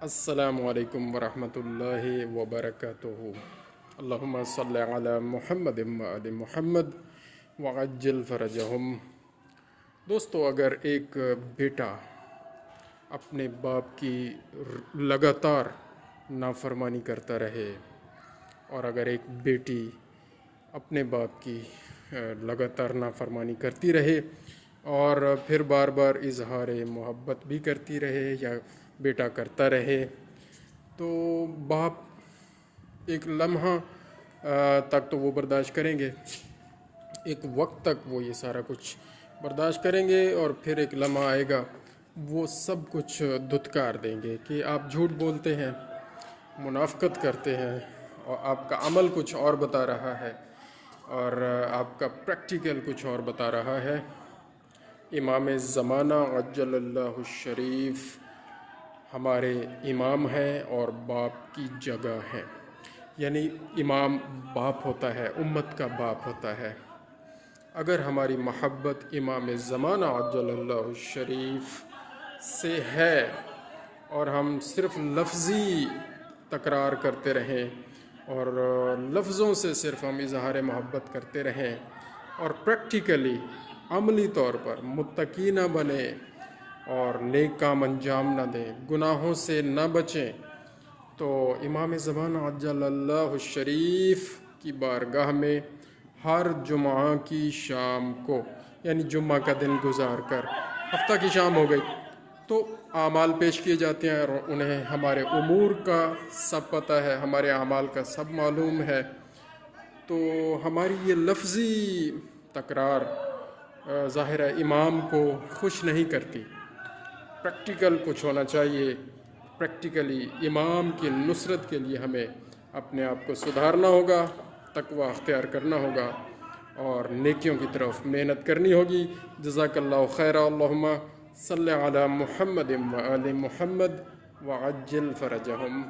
السلام علیکم ورحمۃ اللہ وبرکاتہ۔ اللہم صلی علی محمد وآل محمد وعجل فرجہم۔ دوستو، اگر ایک بیٹا اپنے باپ کی لگاتار نافرمانی کرتا رہے اور اگر ایک بیٹی اپنے باپ کی لگاتار نافرمانی کرتی رہے اور پھر بار بار اظہار محبت بھی کرتی رہے یا بیٹا کرتا رہے، تو باپ ایک لمحہ تک تو وہ برداشت کریں گے، ایک وقت تک وہ یہ سارا کچھ برداشت کریں گے، اور پھر ایک لمحہ آئے گا وہ سب کچھ دھتکار دیں گے کہ آپ جھوٹ بولتے ہیں، منافقت کرتے ہیں، اور آپ کا عمل کچھ اور بتا رہا ہے اور آپ کا پریکٹیکل کچھ اور بتا رہا ہے۔ امام زمانہ عجل اللہ الشریف ہمارے امام ہیں اور باپ کی جگہ ہیں، یعنی امام باپ ہوتا ہے، امت کا باپ ہوتا ہے۔ اگر ہماری محبت امام زمانہ عجل اللہ الشریف سے ہے اور ہم صرف لفظی تکرار کرتے رہیں اور لفظوں سے صرف ہم اظہار محبت کرتے رہیں اور پریکٹیکلی عملی طور پر متقی نہ بنیں اور نیک کام انجام نہ دیں، گناہوں سے نہ بچیں، تو امام زمانہ عجل اللہ الشریف کی بارگاہ میں ہر جمعہ کی شام کو، یعنی جمعہ کا دن گزار کر ہفتہ کی شام ہو گئی تو اعمال پیش کیے جاتے ہیں اور انہیں ہمارے امور کا سب پتہ ہے، ہمارے اعمال کا سب معلوم ہے۔ تو ہماری یہ لفظی تکرار ظاہر ہے امام کو خوش نہیں کرتی، پریکٹیکل کچھ ہونا چاہیے۔ پریکٹیکلی امام کی نصرت کے لیے ہمیں اپنے آپ کو سدھارنا ہوگا، تقوی اختیار کرنا ہوگا اور نیکیوں کی طرف محنت کرنی ہوگی۔ جزاک اللہ خیر۔ اللہم صلی علی محمد وآل محمد وعجل فرجہم۔